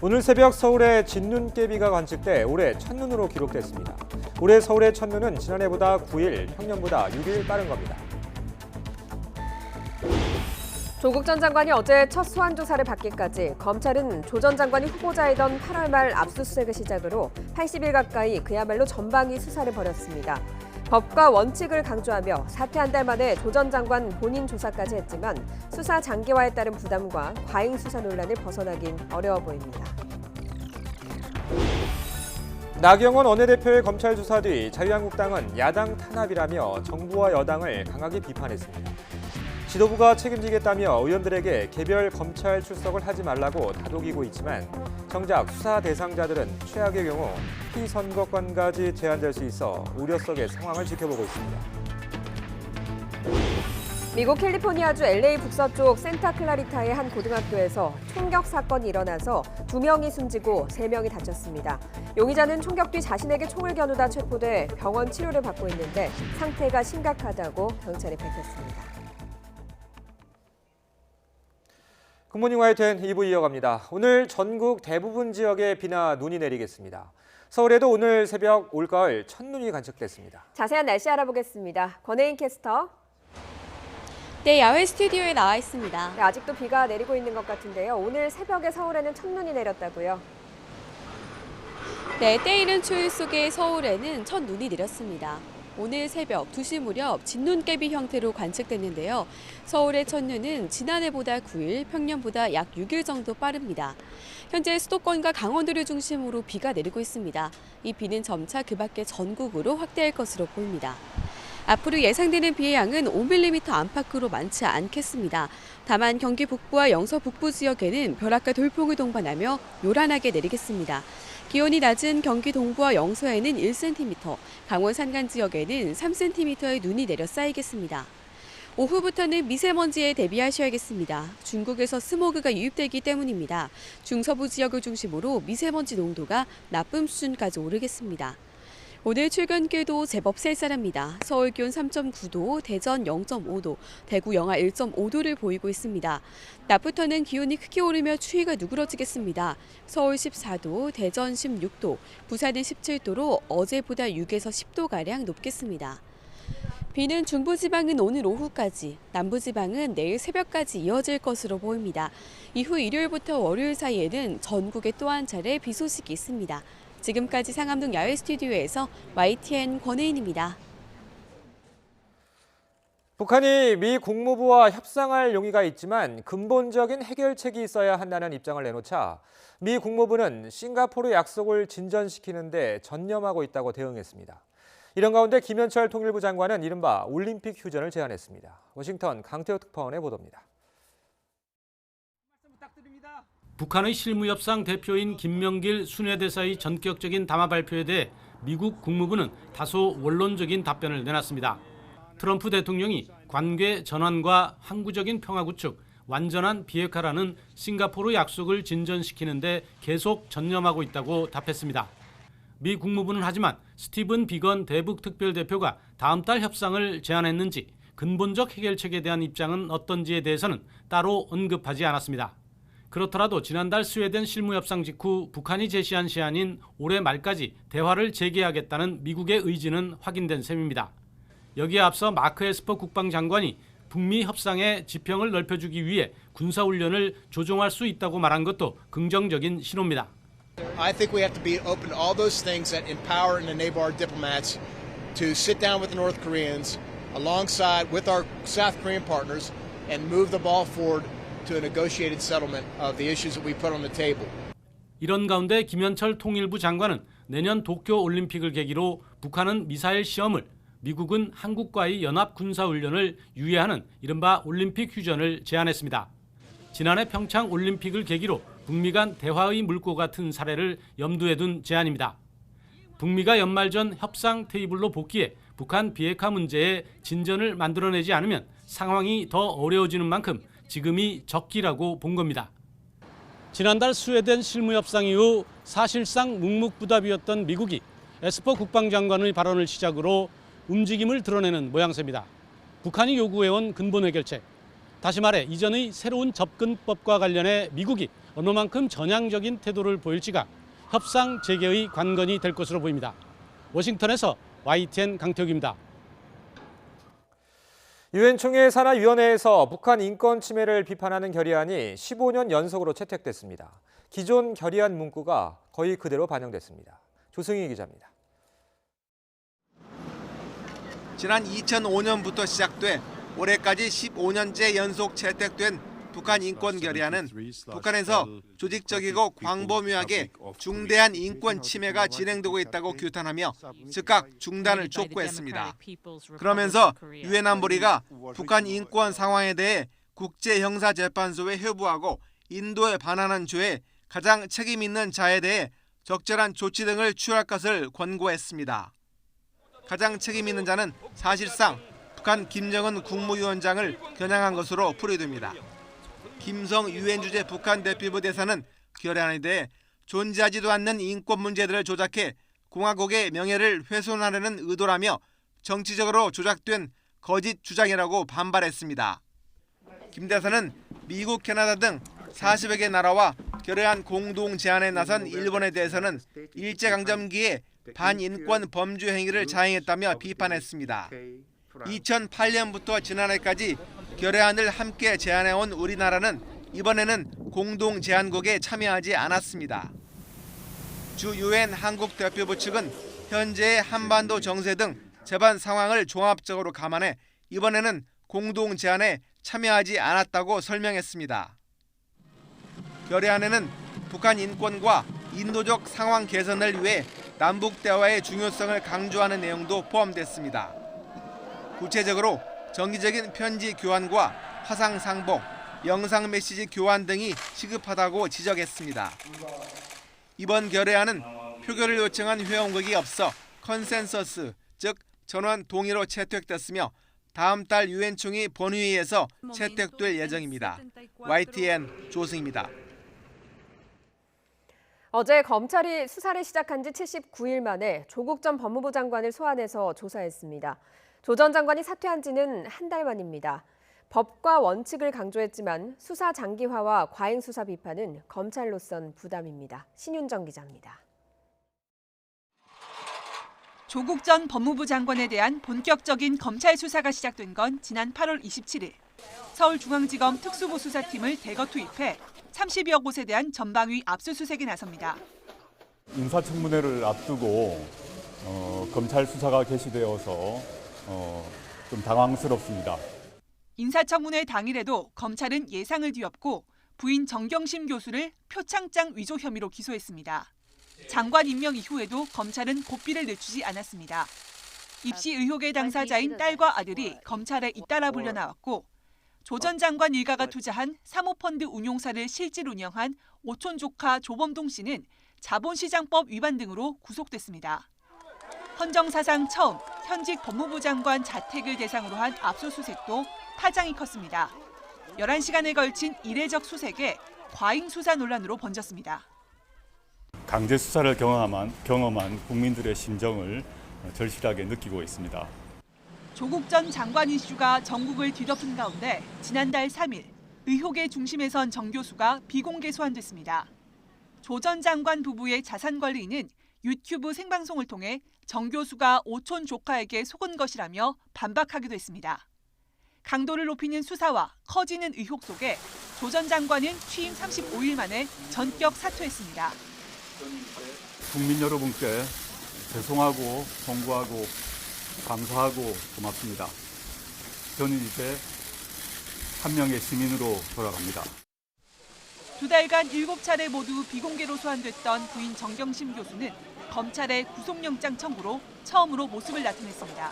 오늘 새벽 서울에 진눈깨비가 관측돼 올해 첫눈으로 기록됐습니다. 올해 서울의 첫눈은 지난해보다 9일, 평년보다 6일 빠른 겁니다. 조국 전 장관이 어제 첫 소환 조사를 받기까지 검찰은 조 전 장관이 후보자이던 8월 말 압수수색을 시작으로 80일 가까이 그야말로 전방위 수사를 벌였습니다. 법과 원칙을 강조하며 사퇴 한 달 만에 조 전 장관 본인 조사까지 했지만 수사 장기화에 따른 부담과 과잉 수사 논란을 벗어나긴 어려워 보입니다. 나경원 원내대표의 검찰 조사 뒤 자유한국당은 야당 탄압이라며 정부와 여당을 강하게 비판했습니다. 지도부가 책임지겠다며 의원들에게 개별 검찰 출석을 하지 말라고 다독이고 있지만 정작 수사 대상자들은 최악의 경우 피선거권까지 제한될 수 있어 우려 속의 상황을 지켜보고 있습니다. 미국 캘리포니아주 LA 북서쪽 센타클라리타의 한 고등학교에서 총격 사건이 일어나서 2명이 숨지고 3명이 다쳤습니다. 용의자는 총격 뒤 자신에게 총을 겨누다 체포돼 병원 치료를 받고 있는데 상태가 심각하다고 경찰이 밝혔습니다. 굿모닝 YTN 2부 이어갑니다. 오늘 전국 대부분 지역에 비나 눈이 내리겠습니다. 서울에도 오늘 새벽 올가을 첫눈이 관측됐습니다. 자세한 날씨 알아보겠습니다. 권혜인 캐스터. 네, 야외 스튜디오에 나와 있습니다. 네, 아직도 비가 내리고 있는 것 같은데요. 오늘 새벽에 서울에는 첫눈이 내렸다고요? 네, 때이른 추위 속에 서울에는 첫눈이 내렸습니다. 오늘 새벽 2시 무렵 진눈깨비 형태로 관측됐는데요. 서울의 첫눈은 지난해보다 9일, 평년보다 약 6일 정도 빠릅니다. 현재 수도권과 강원도를 중심으로 비가 내리고 있습니다. 이 비는 점차 그 밖에 전국으로 확대할 것으로 보입니다. 앞으로 예상되는 비의 양은 5mm 안팎으로 많지 않겠습니다. 다만 경기 북부와 영서 북부 지역에는 벼락과 돌풍을 동반하며 요란하게 내리겠습니다. 기온이 낮은 경기 동부와 영서에는 1cm, 강원 산간 지역에는 3cm의 눈이 내려 쌓이겠습니다. 오후부터는 미세먼지에 대비하셔야겠습니다. 중국에서 스모그가 유입되기 때문입니다. 중서부 지역을 중심으로 미세먼지 농도가 나쁨 수준까지 오르겠습니다. 오늘 출근길도 제법 쌀쌀합니다. 서울 기온 3.9도, 대전 0.5도, 대구 영하 1.5도를 보이고 있습니다. 낮부터는 기온이 크게 오르며 추위가 누그러지겠습니다. 서울 14도, 대전 16도, 부산은 17도로 어제보다 6에서 10도가량 높겠습니다. 비는 중부지방은 오늘 오후까지, 남부지방은 내일 새벽까지 이어질 것으로 보입니다. 이후 일요일부터 월요일 사이에는 전국에 또 한 차례 비 소식이 있습니다. 지금까지 상암동 야외 스튜디오에서 YTN 권혜인입니다. 북한이 미 국무부와 협상할 용의가 있지만 근본적인 해결책이 있어야 한다는 입장을 내놓자 미 국무부는 싱가포르 약속을 진전시키는 데 전념하고 있다고 대응했습니다. 이런 가운데 김현철 통일부 장관은 이른바 올림픽 휴전을 제안했습니다. 워싱턴 강태호 특파원의 보도입니다. 북한의 실무협상 대표인 김명길 순회대사의 전격적인 담화 발표에 대해 미국 국무부는 다소 원론적인 답변을 내놨습니다. 트럼프 대통령이 관계 전환과 항구적인 평화 구축, 완전한 비핵화라는 싱가포르 약속을 진전시키는 데 계속 전념하고 있다고 답했습니다. 미 국무부는 하지만 스티븐 비건 대북 특별대표가 다음 달 협상을 제안했는지 근본적 해결책에 대한 입장은 어떤지에 대해서는 따로 언급하지 않았습니다. 그렇더라도 지난달 스웨덴 실무협상 직후 북한이 제시한 시한인 올해 말까지 대화를 재개하겠다는 미국의 의지는 확인된 셈입니다. 여기에 앞서 마크 에스퍼 국방장관이 북미 협상의 지평을 넓혀주기 위해 군사훈련을 조정할 수 있다고 말한 것도 긍정적인 신호입니다. I think we have to be open to all those things that empower and enable our diplomats to sit down with the North Koreans alongside with our South Korean partners and move the ball forward to a negotiated settlement of the issues that we put on the table. 이런 가운데 김현철 통일부 장관은 내년 도쿄 올림픽을 계기로 북한은 미사일 시험을, 미국은 한국과의 연합 군사훈련을 유예하는 이른바 올림픽 휴전을 제안했습니다. 지난해 평창 올림픽을 계기로 북미 간 대화의 물꼬가 튼 사례를 염두에 둔 제안입니다. 북미가 연말 전 협상 테이블로 복귀해 북한 비핵화 문제에 진전을 만들어내지 않으면 상황이 더 어려워지는 만큼 지금이 적기라고 본 겁니다. 지난달 스웨덴 실무협상 이후 사실상 묵묵부답이었던 미국이 에스퍼 국방장관의 발언을 시작으로 움직임을 드러내는 모양새입니다. 북한이 요구해온 근본 해결책, 다시 말해 이전의 새로운 접근법과 관련해 미국이 얼마만큼 전향적인 태도를 보일지가 협상 재개의 관건이 될 것으로 보입니다. 워싱턴에서 YTN 강태욱입니다. 유엔 총회 산하위원회에서 북한 인권 침해를 비판하는 결의안이 15년 연속으로 채택됐습니다. 기존 결의안 문구가 거의 그대로 반영됐습니다. 조승희 기자입니다. 지난 2005년부터 시작돼 올해까지 15년째 연속 채택된 북한 인권 결의안은 북한에서 조직적이고 광범위하게 중대한 인권 침해가 진행되고 있다고 규탄하며 즉각 중단을 촉구했습니다. 그러면서 유엔 안보리가 북한 인권 상황에 대해 국제형사재판소에 회부하고 인도에 반환한 죄에 가장 책임 있는 자에 대해 적절한 조치 등을 취할 것을 권고했습니다. 가장 책임 있는 자는 사실상 북한 김정은 국무위원장을 겨냥한 것으로 풀이됩니다. 김성 유엔 주재 북한 대표부 대사는 결의안에 대해 존재하지도 않는 인권 문제들을 조작해 공화국의 명예를 훼손하려는 의도라며 정치적으로 조작된 거짓 주장이라고 반발했습니다. 김 대사는 미국, 캐나다 등 40여 개 나라와 결의안 공동 제안에 나선 일본에 대해서는 일제강점기에 반인권 범죄 행위를 자행했다며 비판했습니다. 2008년부터 지난해까지 결의안을 함께 제안해온 우리나라는 이번에는 공동 제안국에 참여하지 않았습니다. 주 유엔 한국 대표부 측은 현재의 한반도 정세 등 재반 상황을 종합적으로 감안해 이번에는 공동 제안에 참여하지 않았다고 설명했습니다. 결의안에는 북한 인권과 인도적 상황 개선을 위해 남북 대화의 중요성을 강조하는 내용도 포함됐습니다. 구체적으로 정기적인 편지 교환과 화상 상봉, 영상 메시지 교환 등이 시급하다고 지적했습니다. 이번 결의안은 표결을 요청한 회원국이 없어 컨센서스, 즉 전원 동의로 채택됐으며 다음 달 유엔 총회 본회의에서 채택될 예정입니다. YTN 조승입니다. 어제 검찰이 수사를 시작한 지 79일 만에 조국 전 법무부 장관을 소환해서 조사했습니다. 조 전 장관이 사퇴한 지는 한 달 만입니다. 법과 원칙을 강조했지만 수사 장기화와 과잉 수사 비판은 검찰로선 부담입니다. 신윤정 기자입니다. 조국 전 법무부 장관에 대한 본격적인 검찰 수사가 시작된 건 지난 8월 27일. 서울중앙지검 특수부수사팀을 대거 투입해 30여 곳에 대한 전방위 압수수색에 나섭니다. 인사청문회를 앞두고 검찰 수사가 개시되어서 좀 당황스럽습니다. 인사청문회 당일에도 검찰은 예상을 뒤엎고 부인 정경심 교수를 표창장 위조 혐의로 기소했습니다. 장관 임명 이후에도 검찰은 고삐를 늦추지 않았습니다. 입시 의혹의 당사자인 딸과 아들이 검찰에 잇따라 불려나왔고 조 전 장관 일가가 투자한 사모펀드 운용사를 실질 운영한 오촌 조카 조범동 씨는 자본시장법 위반 등으로 구속됐습니다. 헌정사상 처음 현직 법무부 장관 자택을 대상으로 한 압수수색도 파장이 컸습니다. 11시간에 걸친 이례적 수색에 과잉 수사 논란으로 번졌습니다. 강제 수사를 경험한 국민들의 심정을 절실하게 느끼고 있습니다. 조국 전 장관 이슈가 전국을 뒤덮은 가운데 지난달 3일 의혹의 중심에 선 정 교수가 비공개 소환됐습니다. 조 전 장관 부부의 자산 관리인은 유튜브 생방송을 통해 정 교수가 오촌 조카에게 속은 것이라며 반박하기도 했습니다. 강도를 높이는 수사와 커지는 의혹 속에 조 전 장관은 취임 35일 만에 전격 사퇴했습니다. 국민 여러분께 죄송하고 송구하고 감사하고 고맙습니다. 저는 이제 한 명의 시민으로 돌아갑니다. 두 달간 7차례 모두 비공개로 소환됐던 부인 정경심 교수는 검찰의 구속영장 청구로 처음으로 모습을 나타냈습니다.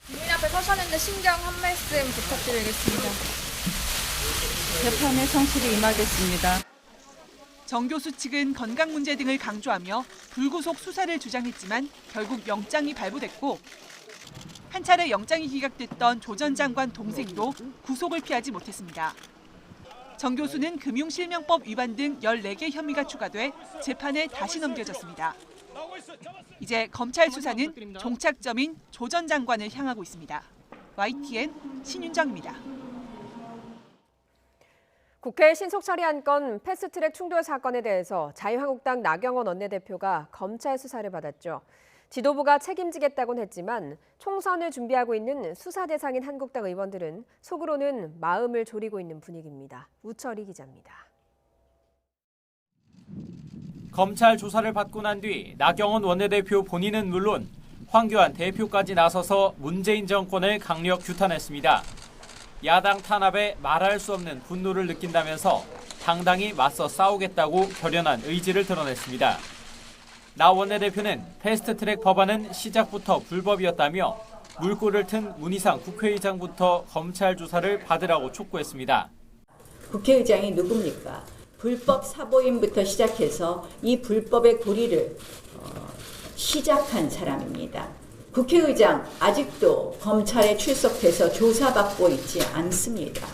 부인 앞에 서셨는데 심경 한 말씀 부탁드리겠습니다. 재판에 성실히 임하겠습니다. 정 교수 측은 건강 문제 등을 강조하며 불구속 수사를 주장했지만 결국 영장이 발부됐고 한 차례 영장이 기각됐던 조 전 장관 동생도 구속을 피하지 못했습니다. 정 교수는 금융실명법 위반 등 14개 혐의가 추가돼 재판에 다시 넘겨졌습니다. 이제 검찰 수사는 종착점인 조 전 장관을 향하고 있습니다. YTN 신윤정입니다. 국회 신속 처리한 건 패스트트랙 충돌 사건에 대해서 자유한국당 나경원 원내대표가 검찰 수사를 받았죠. 지도부가 책임지겠다곤 했지만 총선을 준비하고 있는 수사 대상인 한국당 의원들은 속으로는 마음을 졸이고 있는 분위기입니다. 우철희 기자입니다. 검찰 조사를 받고 난 뒤 나경원 원내대표 본인은 물론 황교안 대표까지 나서서 문재인 정권을 강력 규탄했습니다. 야당 탄압에 말할 수 없는 분노를 느낀다면서 당당히 맞서 싸우겠다고 결연한 의지를 드러냈습니다. 나 원내대표는 패스트트랙 법안은 시작부터 불법이었다며 물꼬를 튼 문희상 국회의장부터 검찰 조사를 받으라고 촉구했습니다. 국회의장이 누굽니까? 불법 사보임부터 시작해서 이 불법의 고리를 시작한 사람입니다. 국회의장 아직도 검찰에 출석해서 조사받고 있지 않습니다.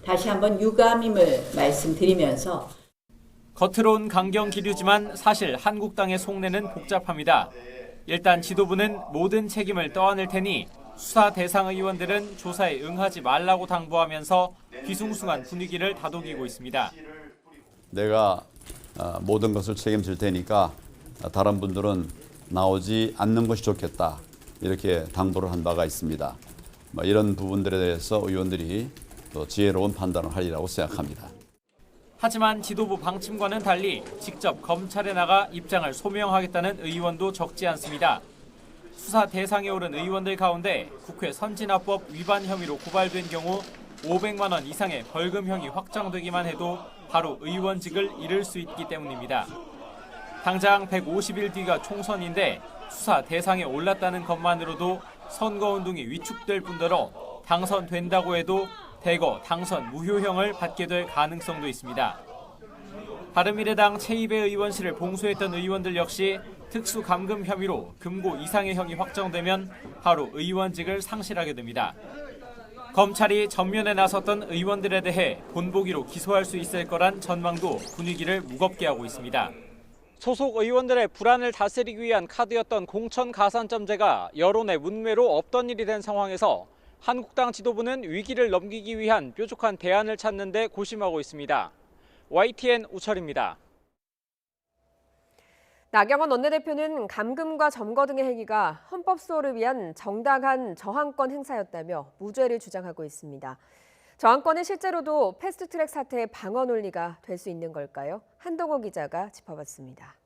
다시 한번 유감임을 말씀드리면서 겉으론 강경 기류지만 사실 한국당의 속내는 복잡합니다. 일단 지도부는 모든 책임을 떠안을 테니 수사 대상 의원들은 조사에 응하지 말라고 당부하면서 뒤숭숭한 분위기를 다독이고 있습니다. 내가 모든 것을 책임질 테니까 다른 분들은 나오지 않는 것이 좋겠다. 이렇게 당부를 한 바가 있습니다. 이런 부분들에 대해서 의원들이 또 지혜로운 판단을 하리라고 생각합니다. 하지만 지도부 방침과는 달리 직접 검찰에 나가 입장을 소명하겠다는 의원도 적지 않습니다. 수사 대상에 오른 의원들 가운데 국회 선진화법 위반 혐의로 고발된 경우 500만 원 이상의 벌금형이 확정되기만 해도 바로 의원직을 잃을 수 있기 때문입니다. 당장 150일 뒤가 총선인데 수사 대상에 올랐다는 것만으로도 선거운동이 위축될 뿐더러 당선된다고 해도 대거 당선 무효형을 받게 될 가능성도 있습니다. 바른미래당 최이배 의원실을 봉수했던 의원들 역시 특수감금 혐의로 금고 이상의 형이 확정되면 바로 의원직을 상실하게 됩니다. 검찰이 전면에 나섰던 의원들에 대해 본보기로 기소할 수 있을 거란 전망도 분위기를 무겁게 하고 있습니다. 소속 의원들의 불안을 다스리기 위한 카드였던 공천 가산점제가 여론의 문매로 없던 일이 된 상황에서 한국당 지도부는 위기를 넘기기 위한 뾰족한 대안을 찾는 데 고심하고 있습니다. YTN 우철입니다. 나경원 원내대표는 감금과 점거 등의 행위가 헌법 수호를 위한 정당한 저항권 행사였다며 무죄를 주장하고 있습니다. 저항권은 실제로도 패스트트랙 사태의 방어 논리가 될 수 있는 걸까요? 한동호 기자가 짚어봤습니다.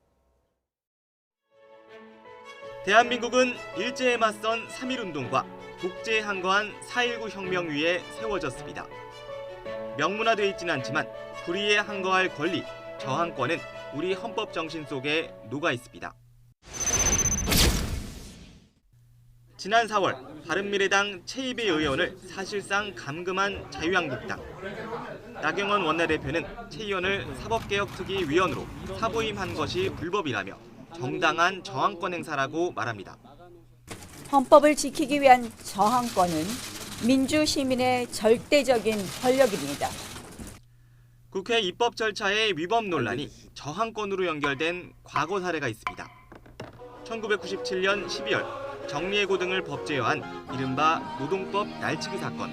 대한민국은 일제에 맞선 3.1운동과 독재에 항거한 4.19 혁명 위에 세워졌습니다. 명문화되어 있지는 않지만 불의에 항거할 권리, 저항권은 우리 헌법 정신 속에 녹아 있습니다. 지난 4월 바른미래당 최이배 의원을 사실상 감금한 자유한국당. 나경원 원내대표는 최 의원을 사법개혁특위위원으로 사보임한 것이 불법이라며 정당한 저항권 행사라고 말합니다. 헌법을 지키기 위한 저항권은 민주시민의 절대적인 권력입니다. 국회 입법 절차의 위법 논란이 저항권으로 연결된 과거 사례가 있습니다. 1997년 12월 정리해고 등을 법제화한 이른바 노동법 날치기 사건.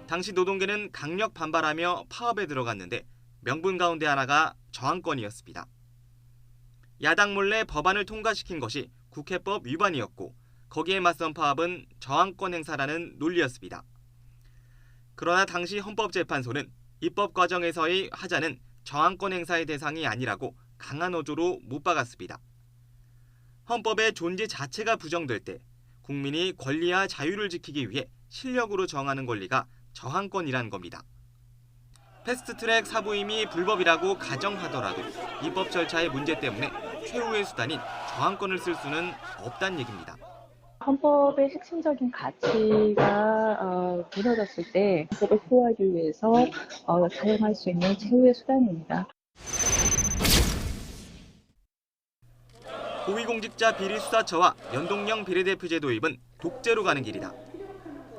당시 노동계는 강력 반발하며 파업에 들어갔는데 명분 가운데 하나가 저항권이었습니다. 야당 몰래 법안을 통과시킨 것이 국회법 위반이었고 거기에 맞선 파업은 저항권 행사라는 논리였습니다. 그러나 당시 헌법재판소는 입법 과정에서의 하자는 저항권 행사의 대상이 아니라고 강한 어조로 못 박았습니다. 헌법의 존재 자체가 부정될 때 국민이 권리와 자유를 지키기 위해 실력으로 정하는 권리가 저항권이란 겁니다. 패스트트랙 사보임이 불법이라고 가정하더라도 입법 절차의 문제 때문에 최후의 수단인 저항권을 쓸 수는 없다는 얘기입니다. 헌법의 핵심적인 가치가 무너졌을 때 헌법을 수호하기 위해서 사용할 수 있는 최후의 수단입니다. 고위공직자 비리수사처와 연동형 비례대표제 도입은 독재로 가는 길이다.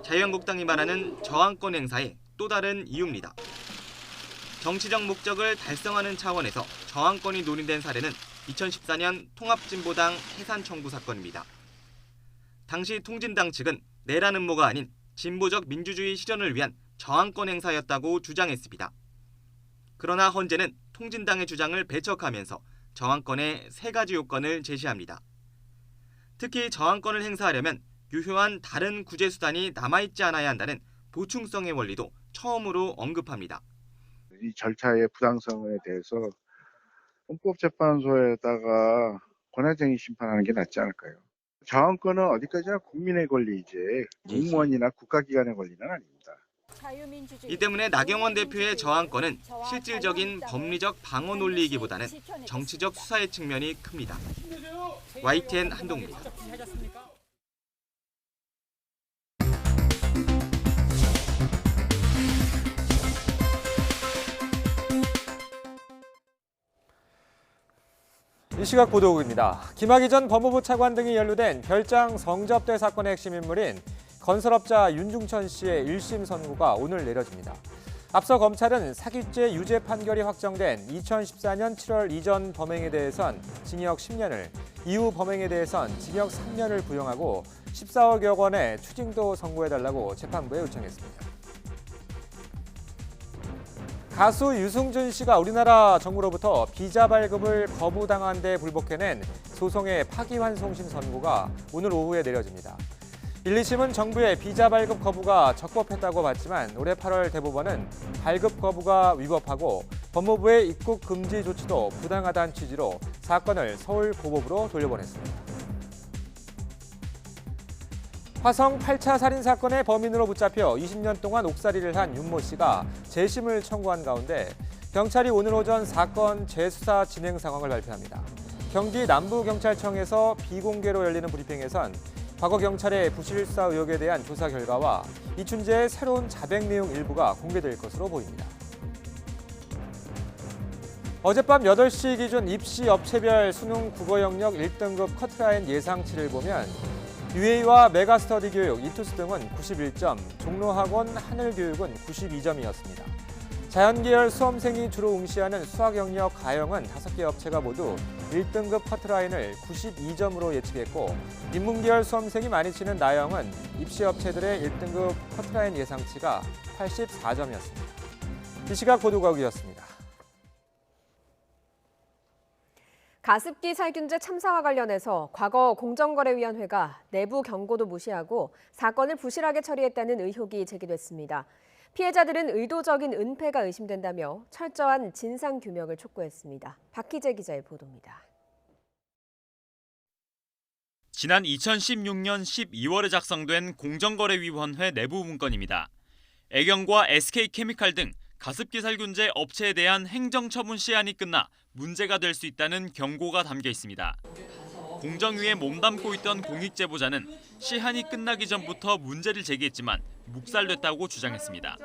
자유한국당이 말하는 저항권 행사의 또 다른 이유입니다. 정치적 목적을 달성하는 차원에서 저항권이 논의된 사례는 2014년 통합진보당 해산 청구 사건입니다. 당시 통진당 측은 내란 음모가 아닌 진보적 민주주의 실현을 위한 저항권 행사였다고 주장했습니다. 그러나 헌재는 통진당의 주장을 배척하면서 저항권의 3가지 요건을 제시합니다. 특히 저항권을 행사하려면 유효한 다른 구제 수단이 남아있지 않아야 한다는 보충성의 원리도 처음으로 언급합니다. 이 절차의 부당성에 대해서 헌법재판소에다가 권한쟁의 심판하는 게 낫지 않을까요? 저항권은 어디까지나 국민의 권리이지 공무원이나 국가기관의 권리는 아닙니다. 이 때문에 나경원 대표의 저항권은 실질적인 법리적 방어 논리이기보다는 정치적 수사의 측면이 큽니다. YTN 한동훈입니다. 이 시각 보도국입니다. 김학의 전 법무부 차관 등이 연루된 별장 성접대 사건의 핵심 인물인 건설업자 윤중천 씨의 1심 선고가 오늘 내려집니다. 앞서 검찰은 사기죄 유죄 판결이 확정된 2014년 7월 이전 범행에 대해선 징역 10년을, 이후 범행에 대해선 징역 3년을 부용하고 14억여 원의 추징도 선고해달라고 재판부에 요청했습니다. 가수 유승준 씨가 우리나라 정부로부터 비자 발급을 거부당한 데 불복해낸 소송의 파기환송심 선고가 오늘 오후에 내려집니다. 1, 2심은 정부의 비자 발급 거부가 적법했다고 봤지만 올해 8월 대법원은 발급 거부가 위법하고 법무부의 입국 금지 조치도 부당하다는 취지로 사건을 서울고법으로 돌려보냈습니다. 화성 8차 살인 사건의 범인으로 붙잡혀 20년 동안 옥살이를 한 윤모 씨가 재심을 청구한 가운데 경찰이 오늘 오전 사건 재수사 진행 상황을 발표합니다. 경기 남부경찰청에서 비공개로 열리는 브리핑에선 과거 경찰의 부실사 의혹에 대한 조사 결과와 이춘재의 새로운 자백 내용 일부가 공개될 것으로 보입니다. 어젯밤 8시 기준 입시 업체별 수능 국어 영역 1등급 커트라인 예상치를 보면 UA와 메가스터디 교육, 이투스 등은 91점, 종로학원, 하늘교육은 92점이었습니다. 자연계열 수험생이 주로 응시하는 수학 영역 가형은 5개 업체가 모두 1등급 커트라인을 92점으로 예측했고 인문계열 수험생이 많이 치는 나형은 입시 업체들의 1등급 커트라인 예상치가 84점이었습니다. 이 시각 보도국이었습니다. 가습기 살균제 참사와 관련해서 과거 공정거래위원회가 내부 경고도 무시하고 사건을 부실하게 처리했다는 의혹이 제기됐습니다. 피해자들은 의도적인 은폐가 의심된다며 철저한 진상규명을 촉구했습니다. 박희재 기자의 보도입니다. 지난 2016년 12월에 작성된 공정거래위원회 내부 문건입니다. 애경과 SK케미칼 등 가습기 살균제 업체에 대한 행정처분 시한이 끝나 문제가 될 수 있다는 경고가 담겨 있습니다. 공정위에 몸담고 있던 공익제보자는 시한이 끝나기 전부터 문제를 제기했지만 묵살됐다고 주장했습니다.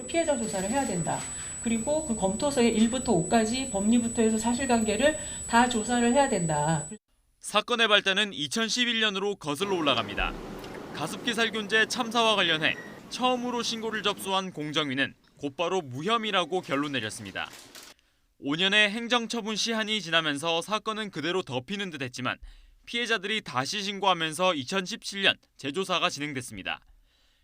피해자 조사를 해야 된다. 그리고 그 검토서의 1부터 5까지 법리부터 해서 사실관계를 다 조사를 해야 된다. 사건의 발단은 2011년으로 거슬러 올라갑니다. 가습기 살균제 참사와 관련해 처음으로 신고를 접수한 공정위는 곧바로 무혐의라고 결론 내렸습니다. 5년의 행정처분 시한이 지나면서 사건은 그대로 덮이는 듯 했지만 피해자들이 다시 신고하면서 2017년 재조사가 진행됐습니다.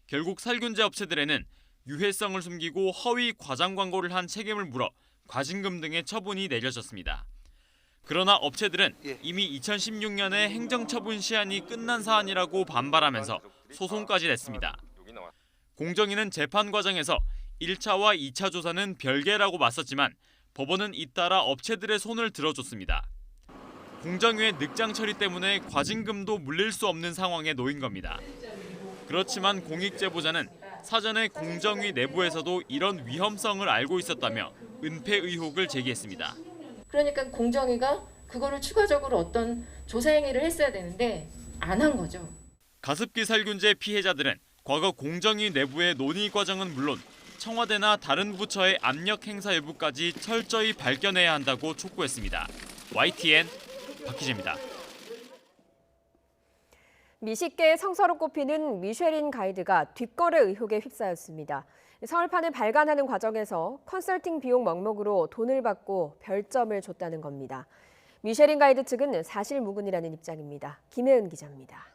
결국 살균제 업체들에는 유해성을 숨기고 허위 과장 광고를 한 책임을 물어 과징금 등의 처분이 내려졌습니다. 그러나 업체들은 이미 2016년에 행정처분 시한이 끝난 사안이라고 반발하면서 소송까지 냈습니다. 공정위는 재판 과정에서 1차와 2차 조사는 별개라고 맞섰지만 법원은 잇따라 업체들의 손을 들어줬습니다. 공정위의 늑장 처리 때문에 과징금도 물릴 수 없는 상황에 놓인 겁니다. 그렇지만 공익제보자는 사전에 공정위 내부에서도 이런 위험성을 알고 있었다며 은폐 의혹을 제기했습니다. 그러니까 공정위가 그거를 추가적으로 어떤 조사 행위를 했어야 되는데 안 한 거죠. 가습기 살균제 피해자들은 과거 공정위 내부의 논의 과정은 물론 청와대나 다른 부처의 압력 행사 여부까지 철저히 밝혀내야 한다고 촉구했습니다. YTN 박희재입니다. 미식계의 성서로 꼽히는 미쉐린 가이드가 뒷거래 의혹에 휩싸였습니다. 서울판을 발간하는 과정에서 컨설팅 비용 명목으로 돈을 받고 별점을 줬다는 겁니다. 미쉐린 가이드 측은 사실무근이라는 입장입니다. 김혜은 기자입니다.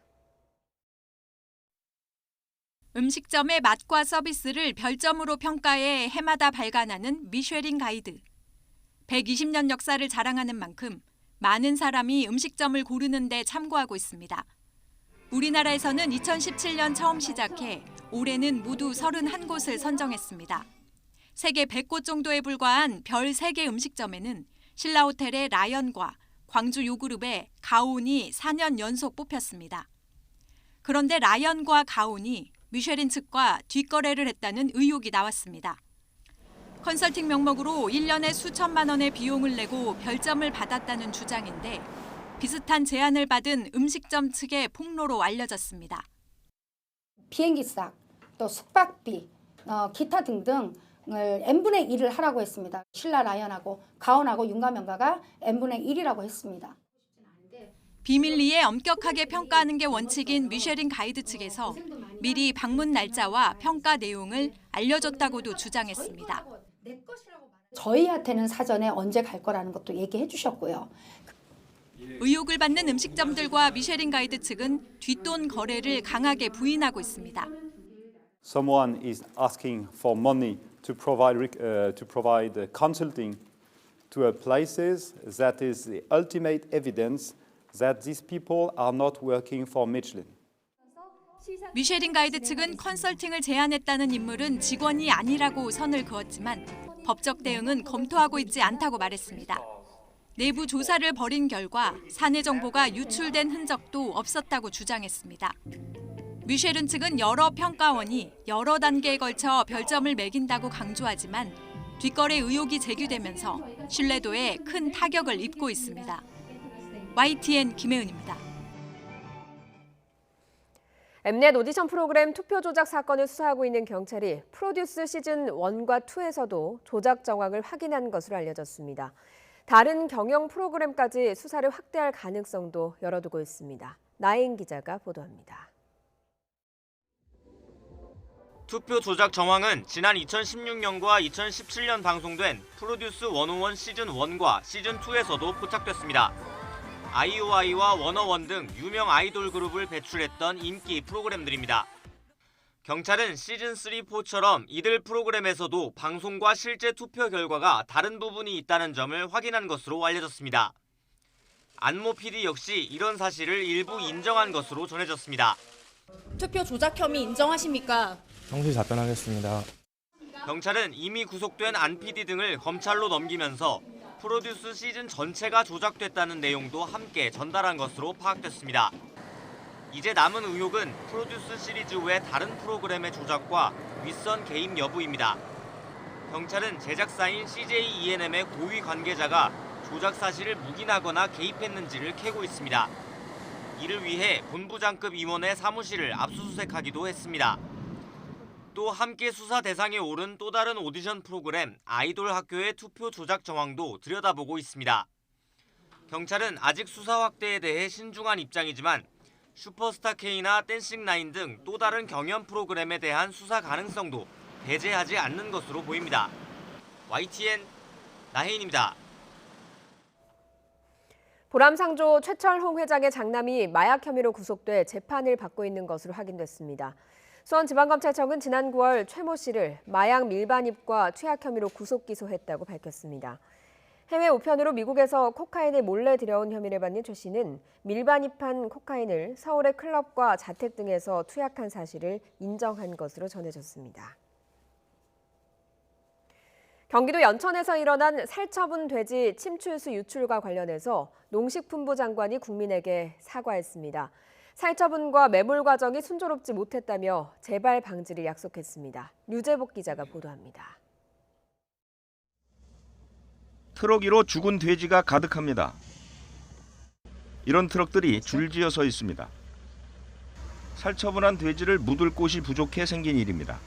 음식점의 맛과 서비스를 별점으로 평가해 해마다 발간하는 미쉐린 가이드. 120년 역사를 자랑하는 만큼 많은 사람이 음식점을 고르는 데 참고하고 있습니다. 우리나라에서는 2017년 처음 시작해 올해는 모두 31곳을 선정했습니다. 세계 100곳 정도에 불과한 별 3개 음식점에는 신라호텔의 라연과 광주 요그룹의 가온이 4년 연속 뽑혔습니다. 그런데 라연과 가온이 미쉐린 측과 뒷거래를 했다는 의혹이 나왔습니다. 컨설팅 명목으로 1년에 수천만 원의 비용을 내고 별점을 받았다는 주장인데 비슷한 제안을 받은 음식점 측의 폭로로 알려졌습니다. 비행기값, 또 숙박비, 기타 등등을 n분의 1을 하라고 했습니다. 신라 라연하고 가온하고 윤가명가가 n분의 1이라고 했습니다. 비밀리에 엄격하게 평가하는 게 원칙인 미쉐린 가이드 측에서 미리 방문 날짜와 평가 내용을 알려줬다고도 주장했습니다. 저희한테는 사전에 언제 갈 거라는 것도 얘기해 주셨고요. 의혹을 받는 음식점들과 미쉐린 가이드 측은 뒷돈 거래를 강하게 부인하고 있습니다. Someone is asking for money to provide consulting to places. That is the ultimate evidence that these people are not working for Michelin. 미쉐린 가이드 측은 컨설팅을 제안했다는 인물은 직원이 아니라고 선을 그었지만 법적 대응은 검토하고 있지 않다고 말했습니다. 내부 조사를 벌인 결과 사내 정보가 유출된 흔적도 없었다고 주장했습니다. 미쉐린 측은 여러 평가원이 여러 단계에 걸쳐 별점을 매긴다고 강조하지만 뒷거래 의혹이 제기되면서 신뢰도에 큰 타격을 입고 있습니다. YTN 김혜은입니다. 엠넷 오디션 프로그램 투표 조작 사건을 수사하고 있는 경찰이 프로듀스 시즌 1과 2에서도 조작 정황을 확인한 것으로 알려졌습니다. 다른 경영 프로그램까지 수사를 확대할 가능성도 열어두고 있습니다. 나인 기자가 보도합니다. 투표 조작 정황은 지난 2016년과 2017년 방송된 프로듀스 101 시즌 1과 시즌 2에서도 포착됐습니다. 아이오아이와 워너원 등 유명 아이돌 그룹을 배출했던 인기 프로그램들입니다. 경찰은 시즌 3, 4처럼 이들 프로그램에서도 방송과 실제 투표 결과가 다른 부분이 있다는 점을 확인한 것으로 알려졌습니다. 안모 PD 역시 이런 사실을 일부 인정한 것으로 전해졌습니다. 투표 조작 혐의 인정하십니까? 성실히 답변하겠습니다. 경찰은 이미 구속된 안 PD 등을 검찰로 넘기면서 프로듀스 시즌 전체가 조작됐다는 내용도 함께 전달한 것으로 파악됐습니다. 이제 남은 의혹은 프로듀스 시리즈 외 다른 프로그램의 조작과 윗선 개입 여부입니다. 경찰은 제작사인 CJ ENM의 고위 관계자가 조작 사실을 묵인하거나 개입했는지를 캐고 있습니다. 이를 위해 본부장급 임원의 사무실을 압수수색하기도 했습니다. 또 함께 수사 대상에 오른 또 다른 오디션 프로그램 아이돌 학교의 투표 조작 정황도 들여다보고 있습니다. 경찰은 아직 수사 확대에 대해 신중한 입장이지만 슈퍼스타 K나 댄싱 라인 등 또 다른 경연 프로그램에 대한 수사 가능성도 배제하지 않는 것으로 보입니다. YTN 나혜인입니다. 보람상조 최철홍 회장의 장남이 마약 혐의로 구속돼 재판을 받고 있는 것으로 확인됐습니다. 수원지방검찰청은 지난 9월 최 모 씨를 마약 밀반입과 투약 혐의로 구속 기소했다고 밝혔습니다. 해외 우편으로 미국에서 코카인을 몰래 들여온 혐의를 받는 최 씨는 밀반입한 코카인을 서울의 클럽과 자택 등에서 투약한 사실을 인정한 것으로 전해졌습니다. 경기도 연천에서 일어난 살처분 돼지 침출수 유출과 관련해서 농식품부 장관이 국민에게 사과했습니다. 살처분과 매몰 과정이 순조롭지 못했다며 재발 방지를 약속했습니다. 류재복 기자가 보도합니다. 트럭 위로 죽은 돼지가 가득합니다. 이런 트럭들이 줄지어 서 있습니다. 살처분한 돼지를 묻을 곳이 부족해 생긴 일입니다.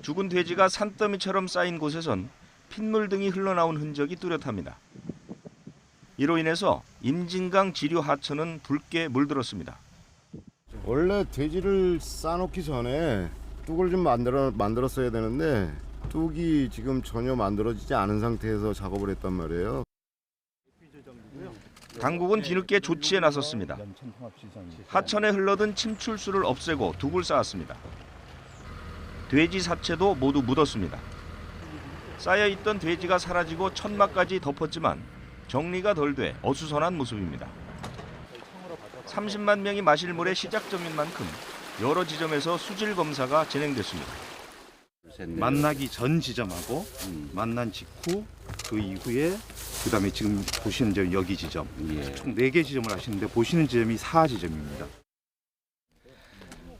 죽은 돼지가 산더미처럼 쌓인 곳에선 핏물 등이 흘러나온 흔적이 뚜렷합니다. 이로 인해서 임진강 지류 하천은 붉게 물들었습니다. 원래 돼지를 싸놓기 전에 뚝을 좀 만들었어야 되는데 뚝이 지금 전혀 만들어지지 않은 상태에서 작업을 했단 말이에요. 당국은 뒤늦게 조치에 나섰습니다. 하천에 흘러든 침출수를 없애고 둑을 쌓았습니다. 돼지 사체도 모두 묻었습니다. 쌓여있던 돼지가 사라지고 천막까지 덮었지만 정리가 덜 돼 어수선한 모습입니다. 30만 명이 마실 물의 시작점인 만큼 여러 지점에서 수질 검사가 진행됐습니다. 만나기 전 지점하고 만난 직후 그 이후에 그다음에 지금 보시는 점 여기 지점 총 4개 지점을 하시는데 보시는 지점이 4지점입니다.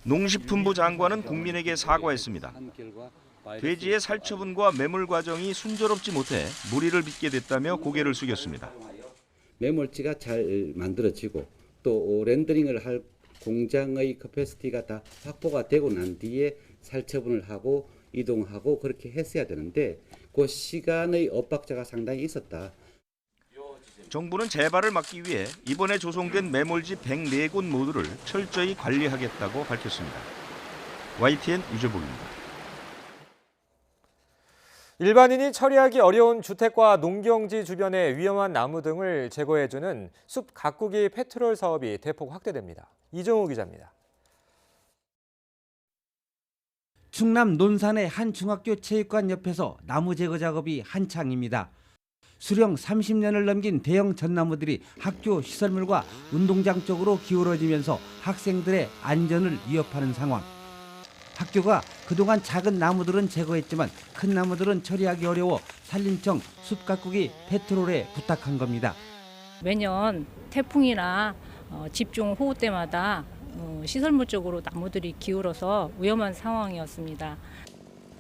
농식품부 장관은 국민에게 사과했습니다. 돼지의 살처분과 매몰 과정이 순조롭지 못해 무리를 빚게 됐다며 고개를 숙였습니다. 매몰지가 잘 만들어지고 또 렌더링을 할 공장의 캐패시티가 다 확보가 되고 난 뒤에 살처분을 하고 이동하고 그렇게 했어야 되는데 그 시간의 엇박자가 상당히 있었다. 정부는 재발을 막기 위해 이번에 조성된 매몰지 104곳 모두를 철저히 관리하겠다고 밝혔습니다. YTN 유재복입니다. 일반인이 처리하기 어려운 주택과 농경지 주변의 위험한 나무 등을 제거해주는 숲 가꾸기 페트롤 사업이 대폭 확대됩니다. 이정우 기자입니다. 충남 논산의 한 중학교 체육관 옆에서 나무 제거 작업이 한창입니다. 수령 30년을 넘긴 대형 전나무들이 학교 시설물과 운동장 쪽으로 기울어지면서 학생들의 안전을 위협하는 상황. 학교가 그동안 작은 나무들은 제거했지만 큰 나무들은 처리하기 어려워 산림청 숲가꾸기 페트롤에 부탁한 겁니다. 매년 태풍이나 집중 호우 때마다 시설물 쪽으로 나무들이 기울어서 위험한 상황이었습니다.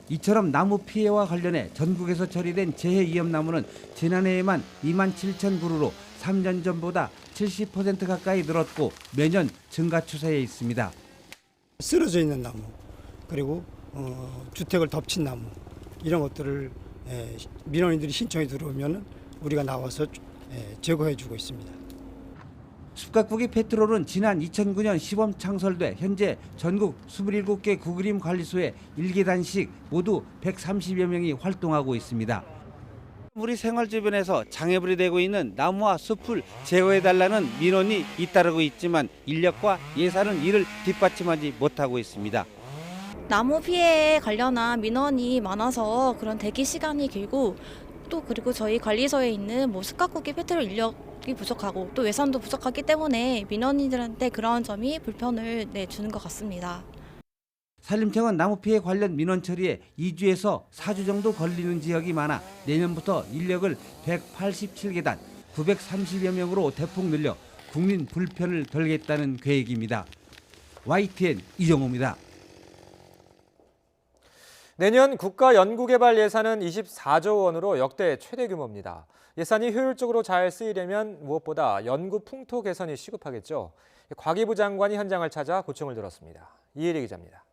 이처럼 나무 피해와 관련해 전국에서 처리된 재해 위험나무는 지난해에만 27,000그루로 3년 전보다 70% 가까이 늘었고 매년 증가 추세에 있습니다. 쓰러져 있는 나무 그리고 주택을 덮친 나무 이런 것들을 민원인들이 신청이 들어오면 우리가 나와서 제거해주고 있습니다. 숲가꾸기 페트롤은 지난 2009년 시범 창설돼 현재 전국 27개 구그림 관리소에 1계단씩 모두 130여 명이 활동하고 있습니다. 우리 생활 주변에서 장애물이 되고 있는 나무와 숲을 제거해달라는 민원이 잇따르고 있지만 인력과 예산은 이를 뒷받침하지 못하고 있습니다. 나무 피해에 관련한 민원이 많아서 그런 대기 시간이 길고 또 그리고 저희 관리소에 있는 숲가꾸기 페트롤 인력이 부족하고 또 예산도 부족하기 때문에 민원인들한테 그런 점이 불편을 주는 것 같습니다. 산림청은 나무 피해 관련 민원 처리에 2주에서 4주 정도 걸리는 지역이 많아 내년부터 인력을 187계단 930여 명으로 대폭 늘려 국민 불편을 덜겠다는 계획입니다. YTN 이정호입니다. 내년 국가연구개발 예산은 24조 원으로 역대 최대 규모입니다. 예산이 효율적으로 잘 쓰이려면 무엇보다 연구 풍토 개선이 시급하겠죠. 과기부 장관이 현장을 찾아 고충을 들었습니다. 이혜리 기자입니다.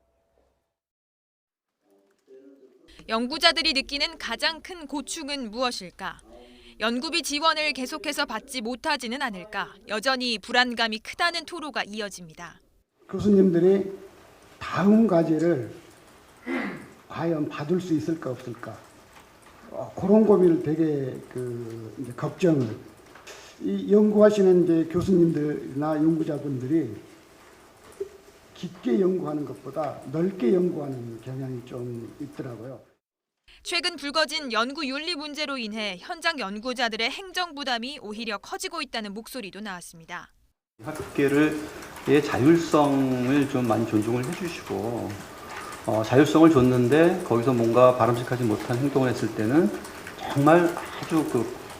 연구자들이 느끼는 가장 큰 고충은 무엇일까? 연구비 지원을 계속해서 받지 못하지는 않을까? 여전히 불안감이 크다는 토로가 이어집니다. 교수님들이 다음 과제를 과연 받을 수 있을까 없을까? 그런 고민을 되게 이제 걱정을. 이 연구하시는 이제 교수님들이나 연구자분들이 깊게 연구하는 것보다 넓게 연구하는 경향이 좀 있더라고요. 최근 불거진 연구윤리 문제로 인해 현장 연구자들의 행정 부담이 오히려 커지고 있다는 목소리도 나왔습니다. 학계의 자율성을 좀 많이 존중을 해주시고 자율성을 줬는데 거기서 뭔가 바람직하지 못한 행동을 했을 때는 정말 아주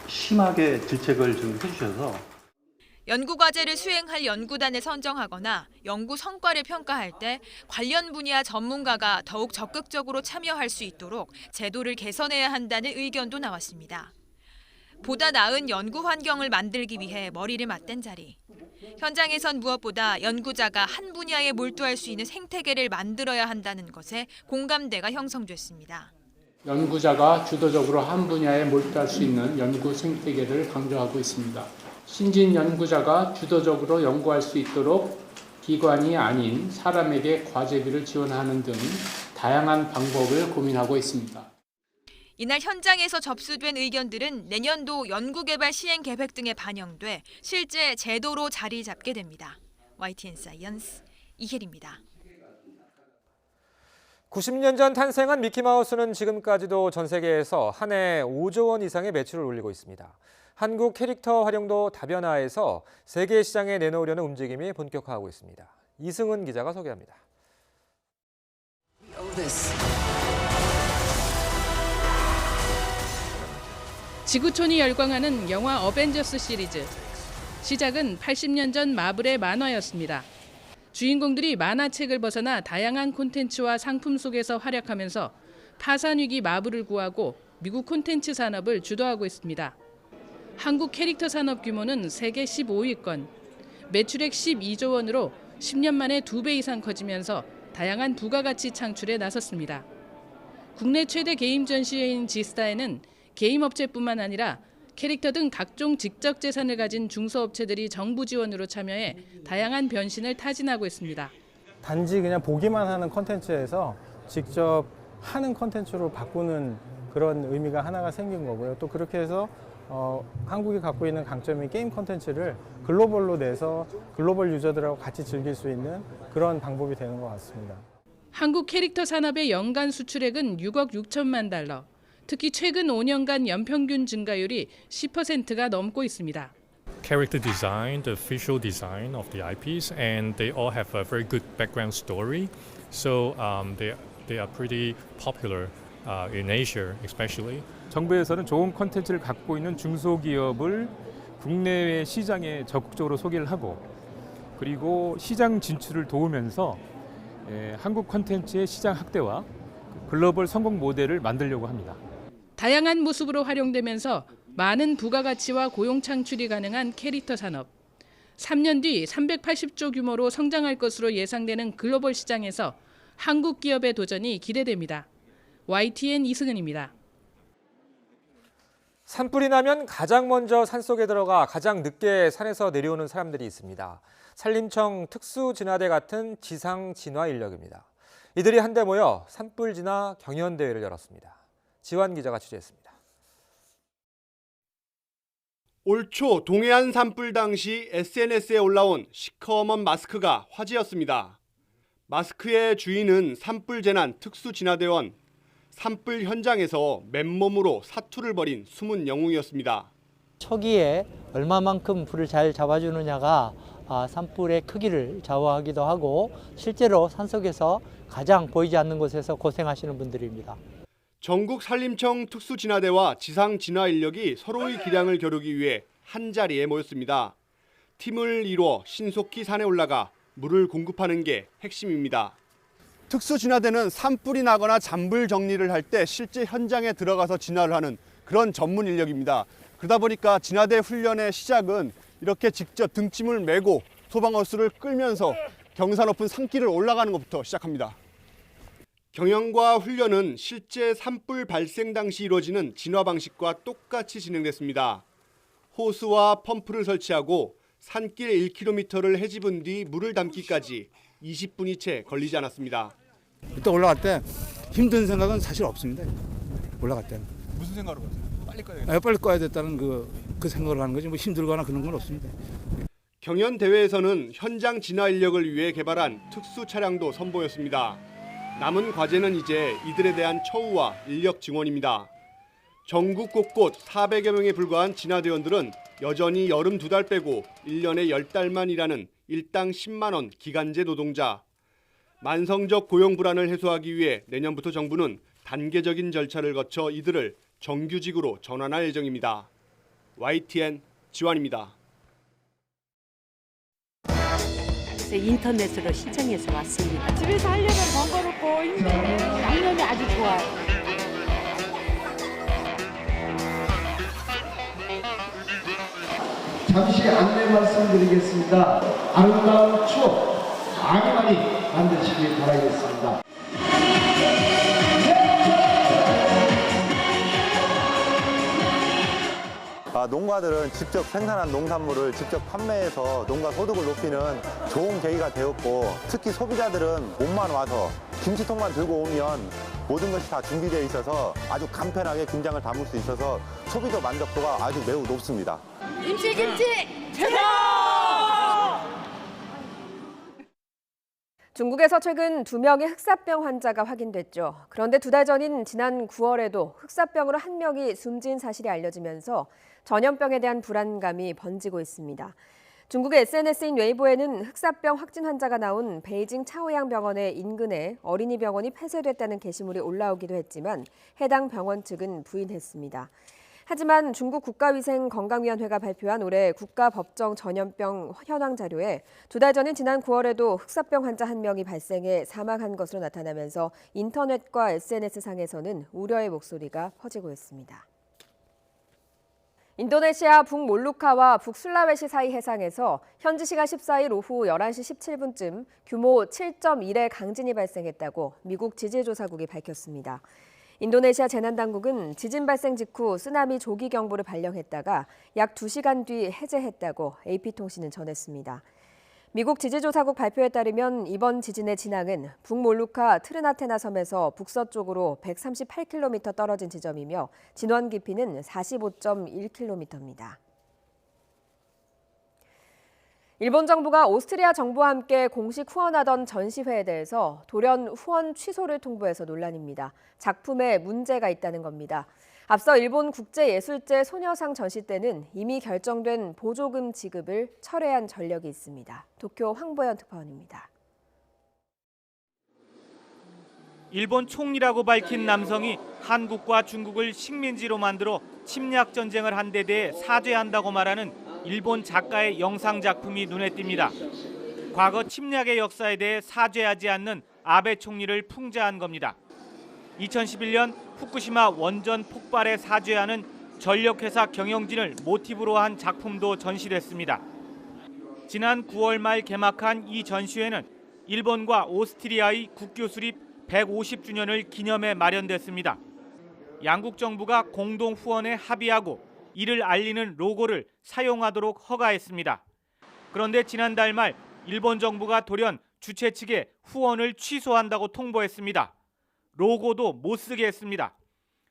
심하게 질책을 좀 해주셔서 연구과제를 수행할 연구단을 선정하거나 연구 성과를 평가할 때 관련 분야 전문가가 더욱 적극적으로 참여할 수 있도록 제도를 개선해야 한다는 의견도 나왔습니다. 보다 나은 연구 환경을 만들기 위해 머리를 맞댄 자리. 현장에선 무엇보다 연구자가 한 분야에 몰두할 수 있는 생태계를 만들어야 한다는 것에 공감대가 형성됐습니다. 연구자가 주도적으로 한 분야에 몰두할 수 있는 연구 생태계를 강조하고 있습니다. 신진 연구자가 주도적으로 연구할 수 있도록 기관이 아닌 사람에게 과제비를 지원하는 등 다양한 방법을 고민하고 있습니다. 이날 현장에서 접수된 의견들은 내년도 연구개발 시행 계획 등에 반영돼 실제 제도로 자리 잡게 됩니다. YTN 사이언스 이혜리입니다. 90년 전 탄생한 미키마우스는 지금까지도 전 세계에서 한 해 5조 원 이상의 매출을 올리고 있습니다. 한국 캐릭터 활용도 다변화해서 세계 시장에 내놓으려는 움직임이 본격화하고 있습니다. 이승은 기자가 소개합니다. 지구촌이 열광하는 영화 어벤져스 시리즈. 시작은 80년 전 마블의 만화였습니다. 주인공들이 만화책을 벗어나 다양한 콘텐츠와 상품 속에서 활약하면서 파산위기 마블을 구하고 미국 콘텐츠 산업을 주도하고 있습니다. 한국 캐릭터 산업 규모는 세계 15위권, 매출액 12조 원으로 10년 만에 2배 이상 커지면서 다양한 부가가치 창출에 나섰습니다. 국내 최대 게임 전시회인 지스타에는 게임 업체뿐만 아니라 캐릭터 등 각종 지적 재산을 가진 중소업체들이 정부 지원으로 참여해 다양한 변신을 타진하고 있습니다. 단지 그냥 보기만 하는 콘텐츠에서 직접 하는 콘텐츠로 바꾸는 그런 의미가 하나가 생긴 거고요. 또 그렇게 해서 한국이 갖고 있는 강점인 게임 콘텐츠를 글로벌로 내서 글로벌 유저들하고 같이 즐길 수 있는 그런 방법이 되는 것 같습니다. 한국 캐릭터 산업의 연간 수출액은 6억 6천만 달러. 특히 최근 5년간 연평균 증가율이 10%가 넘고 있습니다. Character design, the visual design of the IPs, and they all have a very good background story. So they are pretty popular in Asia, especially. 정부에서는 좋은 콘텐츠를 갖고 있는 중소기업을 국내외 시장에 적극적으로 소개를 하고 그리고 시장 진출을 도우면서 한국 콘텐츠의 시장 확대와 글로벌 성공 모델을 만들려고 합니다. 다양한 모습으로 활용되면서 많은 부가가치와 고용 창출이 가능한 캐릭터 산업. 3년 뒤 380조 규모로 성장할 것으로 예상되는 글로벌 시장에서 한국 기업의 도전이 기대됩니다. YTN 이승은입니다. 산불이 나면 가장 먼저 산속에 들어가 가장 늦게 산에서 내려오는 사람들이 있습니다. 산림청 특수진화대 같은 지상진화 인력입니다. 이들이 한데 모여 산불 진화 경연대회를 열었습니다. 지환 기자가 취재했습니다. 올 초 동해안 산불 당시 SNS에 올라온 시커먼 마스크가 화제였습니다. 마스크의 주인은 산불 재난 특수진화대원, 산불 현장에서 맨몸으로 사투를 벌인 숨은 영웅이었습니다. 초기에 얼마만큼 불을 잘 잡아주느냐가 산불의 크기를 좌우하기도 하고 실제로 산속에서 가장 보이지 않는 곳에서 고생하시는 분들입니다. 전국 산림청 특수진화대와 지상진화 인력이 서로의 기량을 겨루기 위해 한자리에 모였습니다. 팀을 이루어 신속히 산에 올라가 물을 공급하는 게 핵심입니다. 특수진화대는 산불이 나거나 잔불 정리를 할 때 실제 현장에 들어가서 진화를 하는 그런 전문 인력입니다. 그러다 보니까 진화대 훈련의 시작은 이렇게 직접 등짐을 메고 소방호스를 끌면서 경사 높은 산길을 올라가는 것부터 시작합니다. 경연과 훈련은 실제 산불 발생 당시 이루어지는 진화 방식과 똑같이 진행됐습니다. 호스와 펌프를 설치하고 산길 1km를 헤집은 뒤 물을 담기까지 20분이 채 걸리지 않았습니다. 이때 올라갈 때 힘든 생각은 사실 없습니다. 올라갈 때는. 무슨 생각으로 가세요? 빨리 꺼야 빨리 꺼야 됐다는 그 생각을 하는 거지 뭐 힘들거나 그런 건 없습니다. 경연 대회에서는 현장 진화 인력을 위해 개발한 특수 차량도 선보였습니다. 남은 과제는 이제 이들에 대한 처우와 인력 증원입니다. 전국 곳곳 400여 명에 불과한 진화대원들은 여전히 여름 2달 빼고 1년에 10달만 일하는 일당 10만 원 기간제 노동자. 만성적 고용 불안을 해소하기 위해 내년부터 정부는 단계적인 절차를 거쳐 이들을 정규직으로 전환할 예정입니다. YTN 지환입니다. 인터넷으로 신청해서 왔습니다. 집에서 하려면 번거롭고 힘든데 양념이 아주 좋아요. 잠시 안내 말씀드리겠습니다. 아름다운 추억 많이 만드시길 바라겠습니다. 농가들은 직접 생산한 농산물을 직접 판매해서 농가 소득을 높이는 좋은 계기가 되었고 특히 소비자들은 몸만 와서 김치통만 들고 오면 모든 것이 다 준비되어 있어서 아주 간편하게 김장을 담을 수 있어서 소비자 만족도가 아주 매우 높습니다. 김치 최고! 중국에서 최근 2명의 흑사병 환자가 확인됐죠. 그런데 2달 전인 지난 9월에도 흑사병으로 1명이 숨진 사실이 알려지면서 전염병에 대한 불안감이 번지고 있습니다. 중국의 SNS인 웨이보에는 흑사병 확진 환자가 나온 베이징 차오양 병원의 인근에 어린이 병원이 폐쇄됐다는 게시물이 올라오기도 했지만 해당 병원 측은 부인했습니다. 하지만 중국 국가위생건강위원회가 발표한 올해 국가법정 전염병 현황 자료에 2달 전인 지난 9월에도 흑사병 환자 1명이 발생해 사망한 것으로 나타나면서 인터넷과 SNS상에서는 우려의 목소리가 퍼지고 있습니다. 인도네시아 북몰루카와 북술라웨시 사이 해상에서 현지 시간 14일 오후 11시 17분쯤 규모 7.1의 강진이 발생했다고 미국 지질조사국이 밝혔습니다. 인도네시아 재난당국은 지진 발생 직후 쓰나미 조기 경보를 발령했다가 약 2시간 뒤 해제했다고 AP통신은 전했습니다. 미국 지질조사국 발표에 따르면 이번 지진의 진앙은 북몰루카 트르나테나 섬에서 북서쪽으로 138km 떨어진 지점이며 진원 깊이는 45.1km입니다. 일본 정부가 오스트리아 정부와 함께 공식 후원하던 전시회에 대해서 돌연 후원 취소를 통보해서 논란입니다. 작품에 문제가 있다는 겁니다. 앞서 일본 국제예술제 소녀상 전시 때는 이미 결정된 보조금 지급을 철회한 전력이 있습니다. 도쿄 황보현 특파원입니다. 일본 총리라고 밝힌 남성이 한국과 중국을 식민지로 만들어 침략 전쟁을 한 데 대해 사죄한다고 말하는 일본 작가의 영상 작품이 눈에 띕니다. 과거 침략의 역사에 대해 사죄하지 않는 아베 총리를 풍자한 겁니다. 2011년 후쿠시마 원전 폭발에 사죄하는 전력회사 경영진을 모티브로 한 작품도 전시됐습니다. 지난 9월 말 개막한 이 전시회는 일본과 오스트리아의 국교 수립 150주년을 기념해 마련됐습니다. 양국 정부가 공동 후원에 합의하고 이를 알리는 로고를 사용하도록 허가했습니다. 그런데 지난달 말 일본 정부가 돌연 주최 측에 후원을 취소한다고 통보했습니다. 로고도 못 쓰게 했습니다.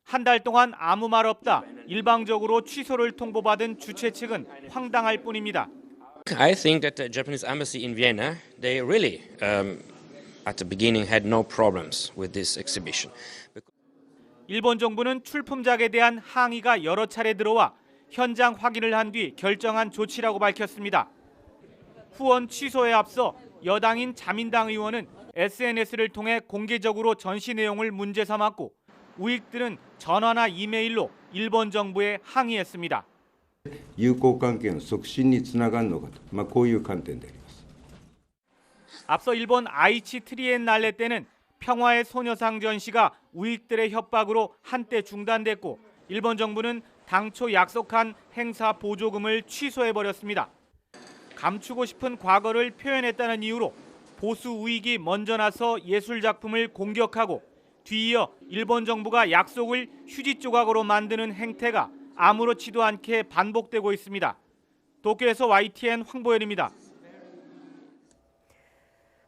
한 달 동안 아무 말 없다 일방적으로 취소를 통보받은 주최 측은 황당할 뿐입니다. I think that the Japanese embassy in Vienna, they really at the beginning had no problems with this exhibition. 일본 정부는 출품작에 대한 항의가 여러 차례 들어와 현장 확인을 한 뒤 결정한 조치라고 밝혔습니다. 후원 취소에 앞서 여당인 자민당 의원은 SNS를 통해 공개적으로 전시 내용을 문제 삼았고 우익들은 전화나 이메일로 일본 정부에 항의했습니다. 友好関係の促進につながるのかと、こういう観点であります。 앞서 일본 아이치 트리엔날레 때는 평화의 소녀상 전시가 우익들의 협박으로 한때 중단됐고 일본 정부는 당초 약속한 행사 보조금을 취소해버렸습니다. 감추고 싶은 과거를 표현했다는 이유로 보수 우익이 먼저 나서 예술 작품을 공격하고 뒤이어 일본 정부가 약속을 휴지 조각으로 만드는 행태가 아무렇지도 않게 반복되고 있습니다. 도쿄에서 YTN 황보현입니다.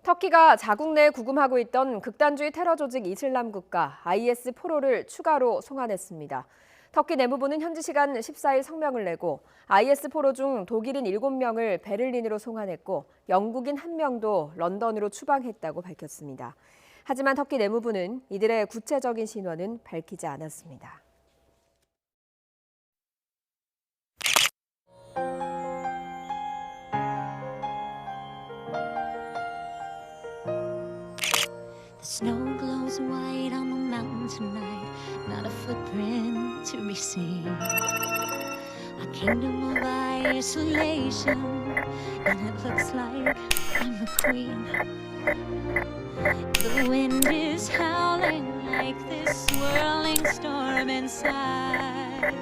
터키가 자국 내에 구금하고 있던 극단주의 테러 조직 이슬람 국가 IS 포로를 추가로 송환했습니다. 터키 내무부는 현지 시간 14일 성명을 내고 IS 포로 중 독일인 7명을 베를린으로 송환했고 영국인 1명도 런던으로 추방했다고 밝혔습니다. 하지만 터키 내무부는 이들의 구체적인 신원은 밝히지 않았습니다. Snow glows white on the mountain tonight, not a footprint to be seen. A kingdom of isolation, and it looks like I'm the queen. The wind is howling like this swirling storm inside.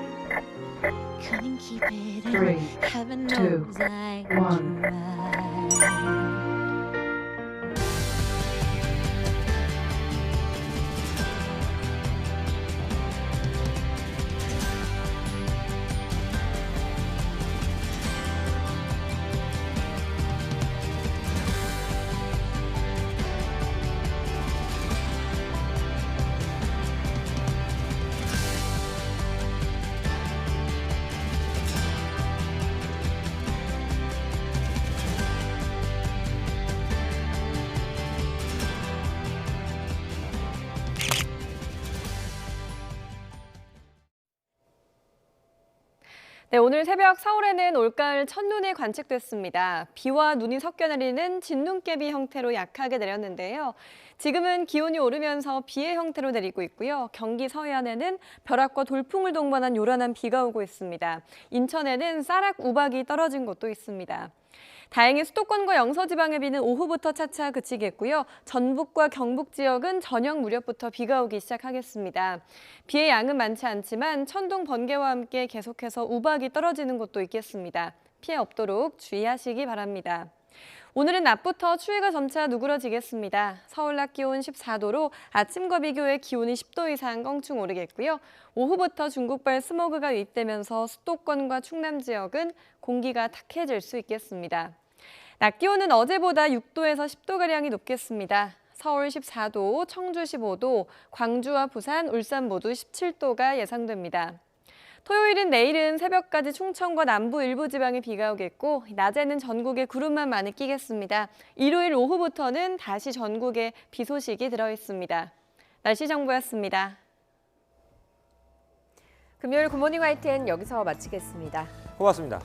Couldn't keep it in, 3, heaven 2, knows I 1. tried. 네, 오늘 새벽 서울에는 올가을 첫눈이 관측됐습니다. 비와 눈이 섞여 내리는 진눈깨비 형태로 약하게 내렸는데요. 지금은 기온이 오르면서 비의 형태로 내리고 있고요. 경기 서해안에는 벼락과 돌풍을 동반한 요란한 비가 오고 있습니다. 인천에는 쌀락 우박이 떨어진 곳도 있습니다. 다행히 수도권과 영서지방의 비는 오후부터 차차 그치겠고요. 전북과 경북 지역은 저녁 무렵부터 비가 오기 시작하겠습니다. 비의 양은 많지 않지만 천둥, 번개와 함께 계속해서 우박이 떨어지는 곳도 있겠습니다. 피해 없도록 주의하시기 바랍니다. 오늘은 낮부터 추위가 점차 누그러지겠습니다. 서울 낮 기온 14도로 아침과 비교해 기온이 10도 이상 껑충 오르겠고요. 오후부터 중국발 스모그가 유입되면서 수도권과 충남 지역은 공기가 탁해질 수 있겠습니다. 낮 기온은 어제보다 6도에서 10도가량이 높겠습니다. 서울 14도, 청주 15도, 광주와 부산, 울산 모두 17도가 예상됩니다. 토요일은 내일은 새벽까지 충청과 남부 일부 지방에 비가 오겠고 낮에는 전국에 구름만 많이 끼겠습니다. 일요일 오후부터는 다시 전국에 비 소식이 들어있습니다. 날씨 정보였습니다. 금요일 굿모닝 YTN 여기서 마치겠습니다. 고맙습니다.